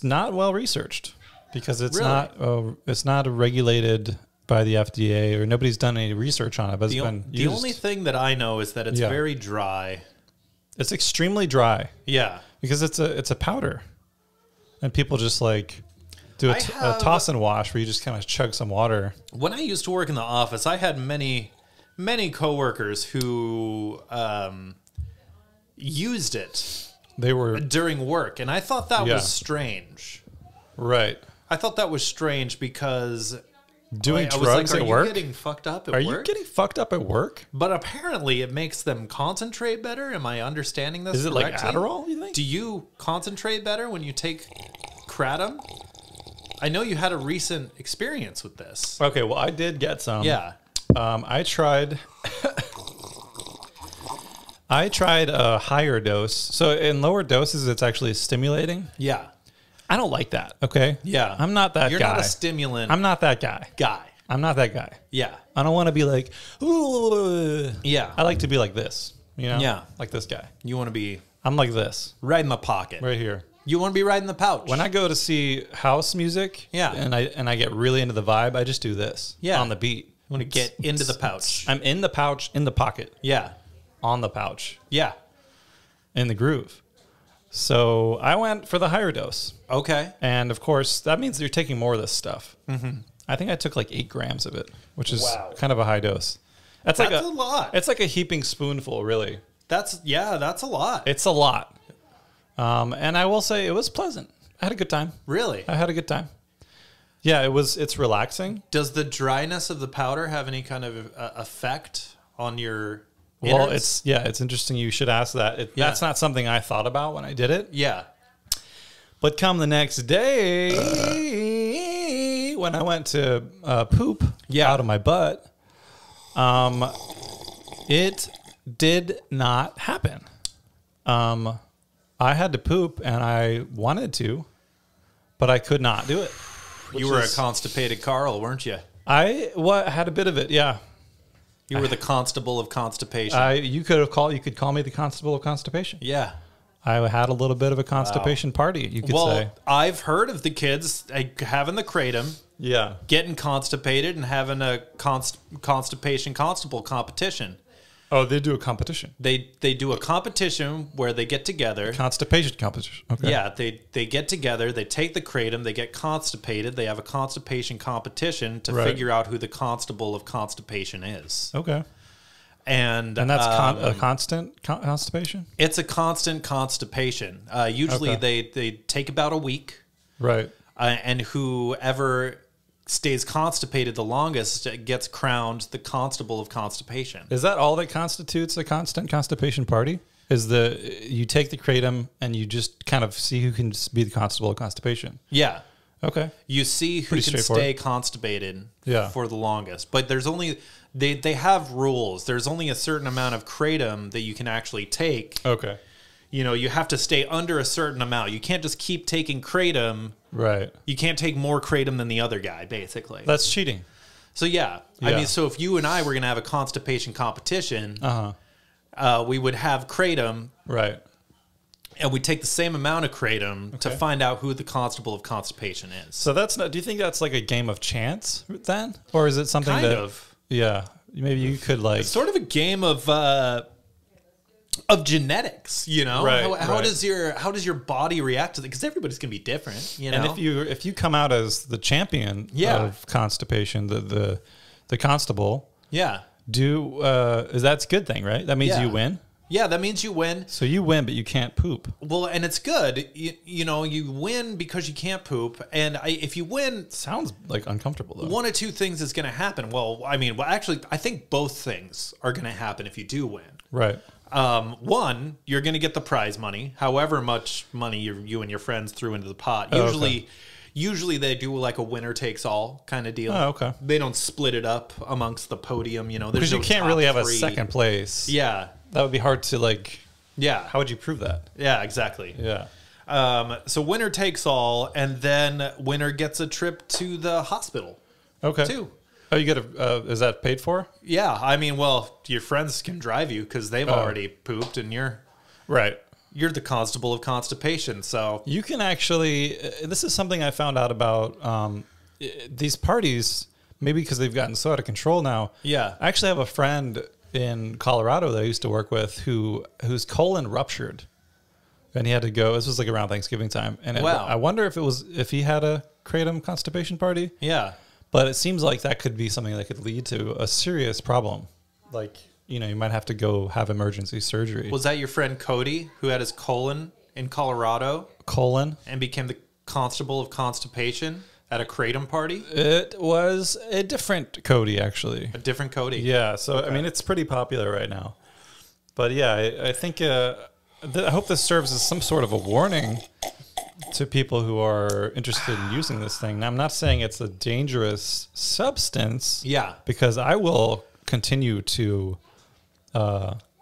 [SPEAKER 2] not well researched because it's not regulated by the FDA or nobody's done any research on it. But
[SPEAKER 1] the only thing that I know is that it's very dry.
[SPEAKER 2] It's extremely dry.
[SPEAKER 1] Yeah,
[SPEAKER 2] because it's a powder, and people just like do a toss and wash where you just kind of chug some water.
[SPEAKER 1] When I used to work in the office, I had many coworkers who used it.
[SPEAKER 2] They were
[SPEAKER 1] during work, and I thought that was strange.
[SPEAKER 2] Right.
[SPEAKER 1] I thought that was strange because
[SPEAKER 2] doing drugs at work.
[SPEAKER 1] Are you getting fucked up at work?
[SPEAKER 2] Are you getting fucked up at work?
[SPEAKER 1] But apparently, it makes them concentrate better. Am I understanding this?
[SPEAKER 2] Is it
[SPEAKER 1] correctly?
[SPEAKER 2] like Adderall? You think?
[SPEAKER 1] Do you concentrate better when you take kratom? I know you had a recent experience with this.
[SPEAKER 2] Okay, well, I did get some.
[SPEAKER 1] Yeah.
[SPEAKER 2] I tried. I tried a higher dose. So in lower doses, it's actually stimulating.
[SPEAKER 1] Yeah.
[SPEAKER 2] I don't like that. Okay.
[SPEAKER 1] Yeah.
[SPEAKER 2] I'm not that guy.
[SPEAKER 1] You're not a stimulant.
[SPEAKER 2] I'm not that guy. I'm not that guy.
[SPEAKER 1] Yeah.
[SPEAKER 2] I don't want to be like, ooh.
[SPEAKER 1] Yeah.
[SPEAKER 2] I like to be like this. You know?
[SPEAKER 1] Yeah.
[SPEAKER 2] Like this guy.
[SPEAKER 1] You want to be.
[SPEAKER 2] I'm like this.
[SPEAKER 1] Right in the pocket.
[SPEAKER 2] Right here.
[SPEAKER 1] You want to be right in the pouch.
[SPEAKER 2] When I go to see house music, and I get really into the vibe, I just do this.
[SPEAKER 1] Yeah.
[SPEAKER 2] On the beat.
[SPEAKER 1] You want to get into the pouch.
[SPEAKER 2] I'm in the pouch, in the pocket.
[SPEAKER 1] Yeah.
[SPEAKER 2] On the pouch.
[SPEAKER 1] Yeah.
[SPEAKER 2] In the groove. So I went for the higher dose.
[SPEAKER 1] Okay.
[SPEAKER 2] And of course, that means you're taking more of this stuff. Mm-hmm. I think I took like 8 grams of it, which is kind of a high dose. That's like a
[SPEAKER 1] lot.
[SPEAKER 2] It's like a heaping spoonful, really.
[SPEAKER 1] That's a lot.
[SPEAKER 2] It's a lot. And I will say it was pleasant. I had a good time.
[SPEAKER 1] Really?
[SPEAKER 2] I had a good time. Yeah, it's relaxing.
[SPEAKER 1] Does the dryness of the powder have any kind of effect on your
[SPEAKER 2] Well,
[SPEAKER 1] innards?
[SPEAKER 2] it's interesting you should ask that. That's not something I thought about when I did it.
[SPEAKER 1] Yeah.
[SPEAKER 2] But come the next day, when I went to poop out of my butt, it did not happen. I had to poop, and I wanted to, but I could not do it.
[SPEAKER 1] You were a constipated Carl, weren't you?
[SPEAKER 2] I had a bit of it, yeah.
[SPEAKER 1] You were the constable of constipation.
[SPEAKER 2] You could call me the constable of constipation.
[SPEAKER 1] Yeah.
[SPEAKER 2] I had a little bit of a constipation party, you could say.
[SPEAKER 1] Well, I've heard of the kids having the kratom, getting constipated, and having a constipation constable competition.
[SPEAKER 2] Oh, they do a competition.
[SPEAKER 1] They do a competition where they get together.
[SPEAKER 2] Constipation competition. Okay.
[SPEAKER 1] Yeah, they get together, they take the kratom, they get constipated, they have a constipation competition to figure out who the constable of constipation is.
[SPEAKER 2] Okay.
[SPEAKER 1] And
[SPEAKER 2] that's a constant constipation?
[SPEAKER 1] It's a constant constipation. Usually they take about a week.
[SPEAKER 2] Right.
[SPEAKER 1] And whoever stays constipated the longest gets crowned the constable of constipation.
[SPEAKER 2] Is that all that constitutes a constant constipation party? Is you take the kratom and you just kind of see who can be the constable of constipation?
[SPEAKER 1] Yeah.
[SPEAKER 2] Okay.
[SPEAKER 1] You see who can stay constipated for the longest. But there's only they have rules. There's only a certain amount of kratom that you can actually take.
[SPEAKER 2] Okay.
[SPEAKER 1] You know, you have to stay under a certain amount. You can't just keep taking kratom.
[SPEAKER 2] Right.
[SPEAKER 1] You can't take more kratom than the other guy, basically.
[SPEAKER 2] That's cheating.
[SPEAKER 1] So, I mean, so if you and I were going to have a constipation competition, we would have kratom.
[SPEAKER 2] Right.
[SPEAKER 1] And we'd take the same amount of kratom to find out who the constable of constipation is.
[SPEAKER 2] So that's not, do you think that's like a game of chance then? Or is it something
[SPEAKER 1] kind of.
[SPEAKER 2] Yeah. Maybe you could like.
[SPEAKER 1] It's sort of a game of genetics, you know. How does your body react to it? Because everybody's gonna be different, you know.
[SPEAKER 2] And if you come out as the champion of constipation, the constable, that's a good thing, right? That means you win.
[SPEAKER 1] Yeah, that means you win.
[SPEAKER 2] So you win, but you can't poop.
[SPEAKER 1] Well, and it's good. You know, you win because you can't poop. And if you win...
[SPEAKER 2] Sounds like uncomfortable, though.
[SPEAKER 1] One of two things is going to happen. Well, actually, I think both things are going to happen if you do win.
[SPEAKER 2] Right.
[SPEAKER 1] One, you're going to get the prize money, however much money you and your friends threw into the pot. Usually they do like a winner takes all kind of deal.
[SPEAKER 2] Oh, okay.
[SPEAKER 1] They don't split it up amongst the podium, you know.
[SPEAKER 2] Because you can't really have a second place.
[SPEAKER 1] Yeah.
[SPEAKER 2] That would be hard to like.
[SPEAKER 1] Yeah.
[SPEAKER 2] How would you prove that?
[SPEAKER 1] Yeah, exactly.
[SPEAKER 2] Yeah.
[SPEAKER 1] So winner takes all, and then winner gets a trip to the hospital.
[SPEAKER 2] Okay.
[SPEAKER 1] Too.
[SPEAKER 2] Oh, you get is that paid for?
[SPEAKER 1] Yeah. I mean, well, your friends can drive you because they've already pooped, and you're the constable of constipation. So
[SPEAKER 2] you can actually. This is something I found out about these parties. Maybe because they've gotten so out of control now.
[SPEAKER 1] Yeah.
[SPEAKER 2] I actually have a friend in Colorado that I used to work with whose colon ruptured, and he had to go. This was like around Thanksgiving time, and I wonder if he had a kratom constipation party.
[SPEAKER 1] Yeah.
[SPEAKER 2] But it seems like that could be something that could lead to a serious problem. Like, you know, you might have to go have emergency surgery.
[SPEAKER 1] Was that your friend Cody who had his colon in Colorado?
[SPEAKER 2] Colon?
[SPEAKER 1] And became the constable of constipation at a kratom party?
[SPEAKER 2] It was a different Cody, actually.
[SPEAKER 1] A different Cody?
[SPEAKER 2] Yeah. So, okay. I mean, it's pretty popular right now. But yeah, I think, I hope this serves as some sort of a warning to people who are interested in using this thing. Now, I'm not saying it's a dangerous substance.
[SPEAKER 1] Yeah.
[SPEAKER 2] Because I will continue to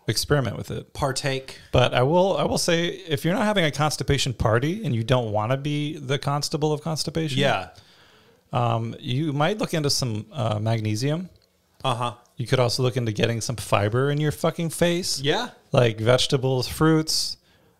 [SPEAKER 2] experiment with it.
[SPEAKER 1] Partake.
[SPEAKER 2] But I will say, if you're not having a constipation party and you don't want to be the constable of constipation, you might look into some magnesium.
[SPEAKER 1] Uh-huh.
[SPEAKER 2] You could also look into getting some fiber in your fucking face.
[SPEAKER 1] Yeah.
[SPEAKER 2] Like vegetables, fruits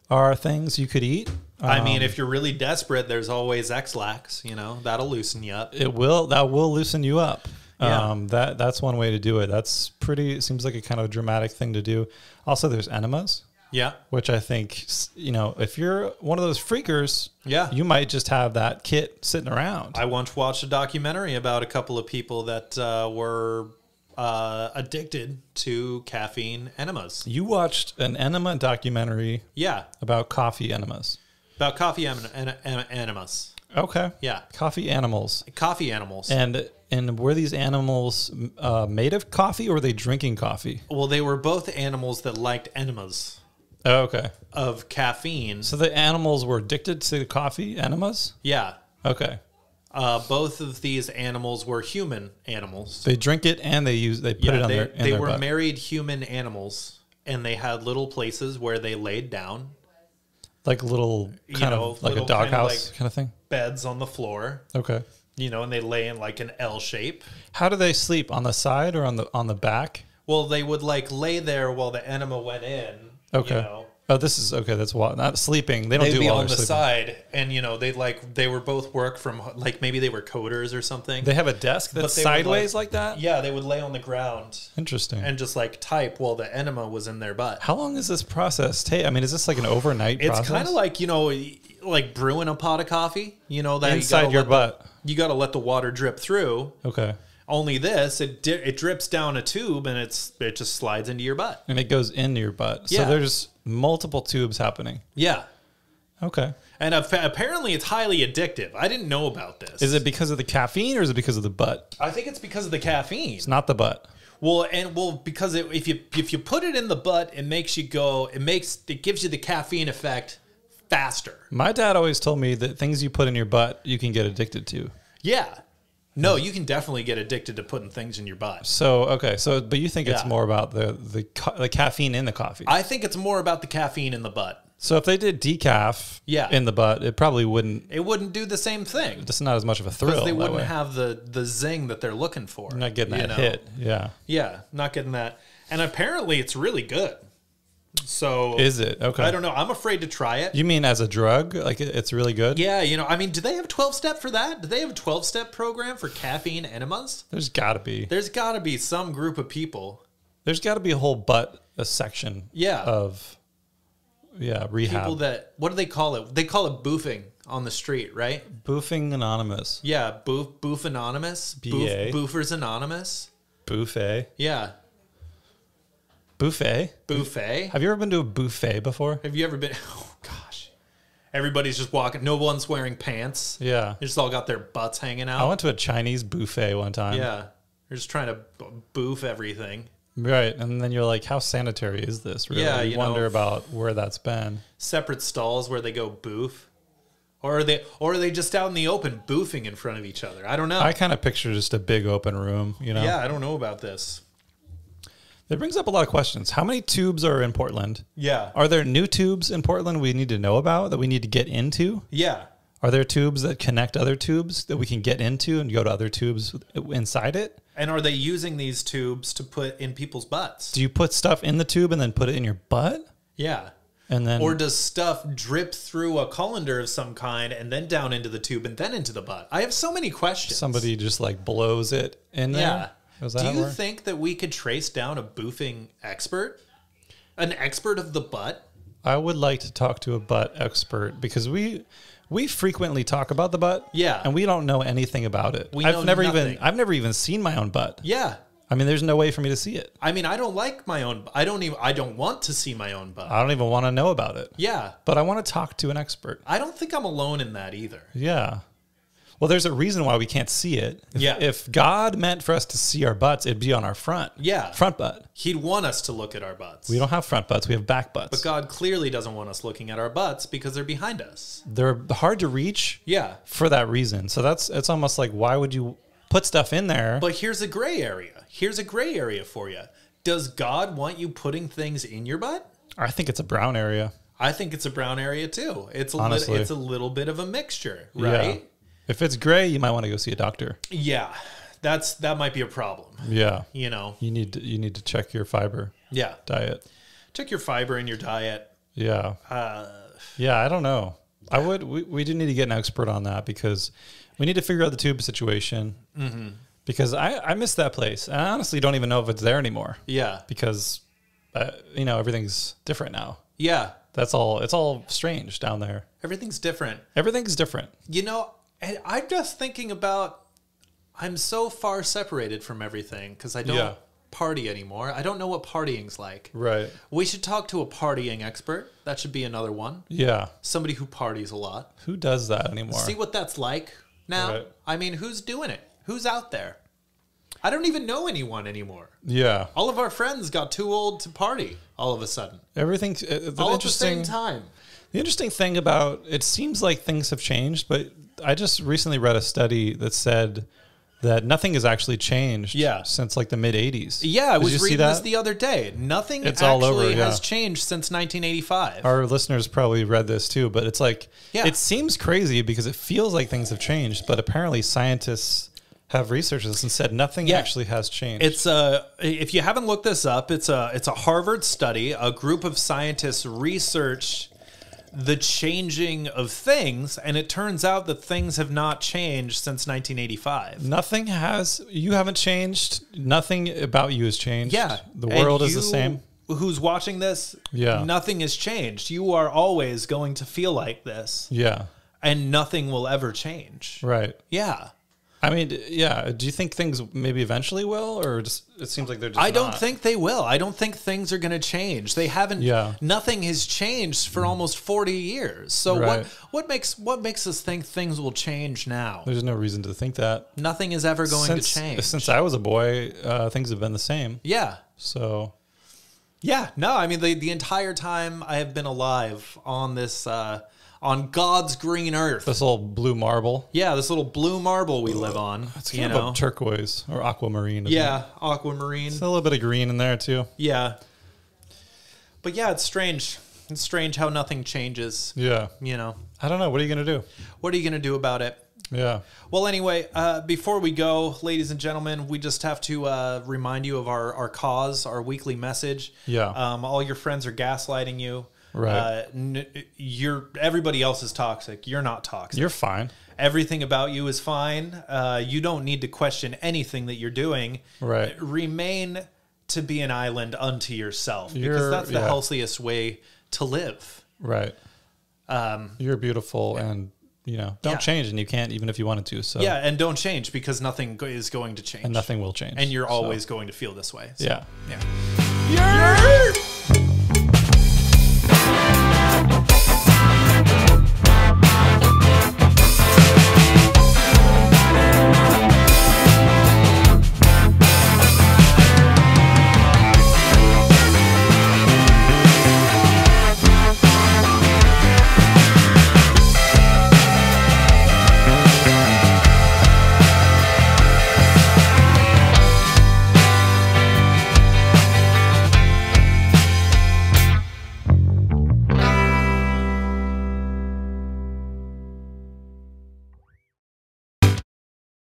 [SPEAKER 2] are things you could eat.
[SPEAKER 1] I mean, if you're really desperate, there's always X-Lax, you know, that'll loosen you up.
[SPEAKER 2] That will loosen you up.
[SPEAKER 1] Yeah.
[SPEAKER 2] That's one way to do it. That's it seems like a kind of dramatic thing to do. Also, there's enemas.
[SPEAKER 1] Yeah.
[SPEAKER 2] Which I think, you know, if you're one of those freakers, you might just have that kit sitting around.
[SPEAKER 1] I once watched a documentary about a couple of people that were addicted to caffeine enemas.
[SPEAKER 2] You watched an enema documentary about coffee enemas.
[SPEAKER 1] About coffee enemas.
[SPEAKER 2] Okay.
[SPEAKER 1] Yeah.
[SPEAKER 2] Coffee animals.
[SPEAKER 1] Coffee animals.
[SPEAKER 2] And were these animals made of coffee or were they drinking coffee?
[SPEAKER 1] Well, they were both animals that liked enemas.
[SPEAKER 2] Oh, okay.
[SPEAKER 1] Of caffeine.
[SPEAKER 2] So the animals were addicted to coffee enemas?
[SPEAKER 1] Yeah.
[SPEAKER 2] Okay.
[SPEAKER 1] Both of these animals were human animals.
[SPEAKER 2] They drink it and they put it on their
[SPEAKER 1] They were
[SPEAKER 2] butt.
[SPEAKER 1] married human animals, and they had little places where they laid down.
[SPEAKER 2] Like little kind of like a doghouse kind of thing?
[SPEAKER 1] Beds on the floor.
[SPEAKER 2] Okay.
[SPEAKER 1] You know, and they lay in like an L shape.
[SPEAKER 2] How do they sleep? On the side or on the back?
[SPEAKER 1] Well, they would like lay there while the enema went in.
[SPEAKER 2] Okay.
[SPEAKER 1] You know.
[SPEAKER 2] Oh, this is okay. That's not sleeping. They don't do
[SPEAKER 1] be
[SPEAKER 2] while
[SPEAKER 1] on the
[SPEAKER 2] sleeping.
[SPEAKER 1] side, and you know they were both work from like maybe they were coders or something.
[SPEAKER 2] They have a desk that's sideways like that.
[SPEAKER 1] Yeah, they would lay on the ground.
[SPEAKER 2] Interesting.
[SPEAKER 1] And just like type while the enema was in their butt.
[SPEAKER 2] How long does this process take? I mean, is this like an overnight process?
[SPEAKER 1] It's kind of like, you know, like brewing a pot of coffee. You know that
[SPEAKER 2] inside your butt.
[SPEAKER 1] You got to let the water drip through.
[SPEAKER 2] Okay.
[SPEAKER 1] Only this, it drips down a tube and it just slides into your butt.
[SPEAKER 2] And it goes into your butt.
[SPEAKER 1] Yeah.
[SPEAKER 2] So there's multiple tubes happening.
[SPEAKER 1] Yeah.
[SPEAKER 2] Okay.
[SPEAKER 1] And apparently it's highly addictive. I didn't know about this.
[SPEAKER 2] Is it because of the caffeine or is it because of the butt?
[SPEAKER 1] I think it's because of the caffeine.
[SPEAKER 2] It's not the butt.
[SPEAKER 1] Well, because if you put it in the butt, it makes you go. It gives you the caffeine effect faster.
[SPEAKER 2] My dad always told me that things you put in your butt, you can get addicted to.
[SPEAKER 1] Yeah. No, you can definitely get addicted to putting things in your butt.
[SPEAKER 2] So, okay. So, but you think it's more about the caffeine in the coffee?
[SPEAKER 1] I think it's more about the caffeine in the butt.
[SPEAKER 2] So if they did decaf in the butt, it probably wouldn't.
[SPEAKER 1] It wouldn't do the same thing.
[SPEAKER 2] Just not as much of a thrill.
[SPEAKER 1] Because they wouldn't have the zing that they're looking for.
[SPEAKER 2] You're not getting that hit. Yeah.
[SPEAKER 1] Yeah, not getting that. And apparently it's really good. So
[SPEAKER 2] is it? Okay.
[SPEAKER 1] I don't know. I'm afraid to try it.
[SPEAKER 2] You mean as a drug? Like it's really good?
[SPEAKER 1] Yeah, you know, I mean, do they have a 12-step for that? Do they have a 12-step program for caffeine enemas?
[SPEAKER 2] There's got to be.
[SPEAKER 1] There's got to be some group of people.
[SPEAKER 2] There's got to be a whole section of rehab.
[SPEAKER 1] People that, what do they call it? They call it boofing on the street, right?
[SPEAKER 2] Boofing Anonymous.
[SPEAKER 1] Yeah, Boof Anonymous. Boofers Anonymous.
[SPEAKER 2] Buffet.
[SPEAKER 1] Yeah.
[SPEAKER 2] Buffet?
[SPEAKER 1] Buffet.
[SPEAKER 2] Have you ever been to a buffet before?
[SPEAKER 1] Have you ever been? Oh, gosh. Everybody's just walking. No one's wearing pants.
[SPEAKER 2] Yeah.
[SPEAKER 1] They just all got their butts hanging out.
[SPEAKER 2] I went to a Chinese buffet one time.
[SPEAKER 1] Yeah. They're just trying to boof everything.
[SPEAKER 2] Right. And then you're like, how sanitary is this? Really?
[SPEAKER 1] Yeah,
[SPEAKER 2] you wonder about where that's been.
[SPEAKER 1] Separate stalls where they go boof. Or are they just out in the open boofing in front of each other? I don't know.
[SPEAKER 2] I kind of picture just a big open room, you know?
[SPEAKER 1] Yeah, I don't know about this.
[SPEAKER 2] It brings up a lot of questions. How many tubes are in Portland?
[SPEAKER 1] Yeah.
[SPEAKER 2] Are there new tubes in Portland we need to know about that we need to get into?
[SPEAKER 1] Yeah.
[SPEAKER 2] Are there tubes that connect other tubes that we can get into and go to other tubes inside it?
[SPEAKER 1] And are they using these tubes to put in people's butts?
[SPEAKER 2] Do you put stuff in the tube and then put it in your butt?
[SPEAKER 1] Yeah.
[SPEAKER 2] And then,
[SPEAKER 1] or does stuff drip through a colander of some kind and then down into the tube and then into the butt? I have so many questions.
[SPEAKER 2] Somebody just like blows it in there?
[SPEAKER 1] Yeah. Do you think that we could trace down a boofing expert? An expert of the butt?
[SPEAKER 2] I would like to talk to a butt expert because we frequently talk about the butt.
[SPEAKER 1] Yeah.
[SPEAKER 2] And we don't know anything about it.
[SPEAKER 1] I've
[SPEAKER 2] never even seen my own butt.
[SPEAKER 1] Yeah.
[SPEAKER 2] I mean, there's no way for me to see it.
[SPEAKER 1] I mean, I don't like my own. I don't want to see my own butt.
[SPEAKER 2] I don't even want to know about it.
[SPEAKER 1] Yeah.
[SPEAKER 2] But I want to talk to an expert.
[SPEAKER 1] I don't think I'm alone in that either.
[SPEAKER 2] Yeah. Well, there's a reason why we can't see it.
[SPEAKER 1] Yeah.
[SPEAKER 2] If God meant for us to see our butts, it'd be on our front.
[SPEAKER 1] Yeah.
[SPEAKER 2] Front butt.
[SPEAKER 1] He'd want us to look at our butts.
[SPEAKER 2] We don't have front butts. We have back butts.
[SPEAKER 1] But God clearly doesn't want us looking at our butts because they're behind us.
[SPEAKER 2] They're hard to reach.
[SPEAKER 1] Yeah.
[SPEAKER 2] For that reason. So it's almost like, why would you put stuff in there?
[SPEAKER 1] But here's a gray area. Here's a gray area for you. Does God want you putting things in your butt?
[SPEAKER 2] I think it's a brown area.
[SPEAKER 1] I think it's a brown area too. It's a little bit of a mixture, right?
[SPEAKER 2] Yeah. If it's gray, you might want to go see a doctor.
[SPEAKER 1] Yeah. That might be a problem.
[SPEAKER 2] Yeah.
[SPEAKER 1] You know.
[SPEAKER 2] You need to check your fiber.
[SPEAKER 1] Yeah.
[SPEAKER 2] Diet.
[SPEAKER 1] Check your fiber in your diet.
[SPEAKER 2] Yeah. Yeah, I don't know. We do need to get an expert on that because we need to figure out the tube situation. Mm-hmm. Because I miss that place. And I honestly don't even know if it's there anymore.
[SPEAKER 1] Yeah.
[SPEAKER 2] Because, everything's different now.
[SPEAKER 1] Yeah.
[SPEAKER 2] It's all strange down there.
[SPEAKER 1] Everything's different.
[SPEAKER 2] Everything's different.
[SPEAKER 1] You know, and I'm just thinking about, I'm so far separated from everything because I don't party anymore. I don't know what partying's like.
[SPEAKER 2] Right.
[SPEAKER 1] We should talk to a partying expert. That should be another one.
[SPEAKER 2] Yeah.
[SPEAKER 1] Somebody who parties a lot.
[SPEAKER 2] Who does that anymore?
[SPEAKER 1] See what that's like now. Right. I mean, who's doing it? Who's out there? I don't even know anyone anymore.
[SPEAKER 2] Yeah.
[SPEAKER 1] All of our friends got too old to party all of a sudden.
[SPEAKER 2] Everything
[SPEAKER 1] all at the same time.
[SPEAKER 2] The interesting thing about it seems like things have changed, but I just recently read a study that said that nothing has actually changed since like the mid 80s.
[SPEAKER 1] Yeah, I was reading this the other day. Nothing has changed since 1985.
[SPEAKER 2] Our listeners probably read this too, but it's like it seems crazy because it feels like things have changed, but apparently scientists have researched this and said nothing actually has changed.
[SPEAKER 1] It's if you haven't looked this up, it's a Harvard study. A group of scientists researched the changing of things, and it turns out that things have not changed since 1985.
[SPEAKER 2] Nothing has. You haven't changed. Nothing about you has changed.
[SPEAKER 1] Yeah.
[SPEAKER 2] The world is the same.
[SPEAKER 1] Who's watching this? Yeah. Nothing has changed. You are always going to feel like this.
[SPEAKER 2] Yeah.
[SPEAKER 1] And nothing will ever change.
[SPEAKER 2] Right.
[SPEAKER 1] Yeah.
[SPEAKER 2] I mean, yeah. Do you think things maybe eventually will, or just it seems like they're just?
[SPEAKER 1] I don't think they will. I don't think things are going to change. They haven't. Yeah. Nothing has changed for almost 40 years. So what makes us think things will change now?
[SPEAKER 2] There's no reason to think that.
[SPEAKER 1] Nothing is ever going to change.
[SPEAKER 2] Since I was a boy, things have been the same.
[SPEAKER 1] Yeah.
[SPEAKER 2] So.
[SPEAKER 1] Yeah. No. I mean, the entire time I have been alive on this. On God's green earth.
[SPEAKER 2] This little blue marble.
[SPEAKER 1] Yeah, this little blue marble we live on.
[SPEAKER 2] It's kind of a turquoise or aquamarine.
[SPEAKER 1] Yeah, aquamarine.
[SPEAKER 2] There's a little bit of green in there too.
[SPEAKER 1] Yeah. But yeah, it's strange. It's strange how nothing changes.
[SPEAKER 2] Yeah.
[SPEAKER 1] You know.
[SPEAKER 2] I don't know. What are you going to do?
[SPEAKER 1] What are you going to do about it?
[SPEAKER 2] Yeah.
[SPEAKER 1] Well, anyway, before we go, ladies and gentlemen, we just have to remind you of our cause, our weekly message.
[SPEAKER 2] Yeah.
[SPEAKER 1] All your friends are gaslighting you.
[SPEAKER 2] Right.
[SPEAKER 1] Everybody else is toxic. You're not toxic.
[SPEAKER 2] You're fine.
[SPEAKER 1] Everything about you is fine. You don't need to question anything that you're doing.
[SPEAKER 2] Right.
[SPEAKER 1] Remain to be an island unto yourself because that's the healthiest way to live.
[SPEAKER 2] Right. You're beautiful and don't change, and you can't even if you wanted to. So
[SPEAKER 1] and don't change because nothing is going to change.
[SPEAKER 2] And nothing will change.
[SPEAKER 1] And you're always going to feel this way.
[SPEAKER 2] So. Yeah.
[SPEAKER 1] Yeah.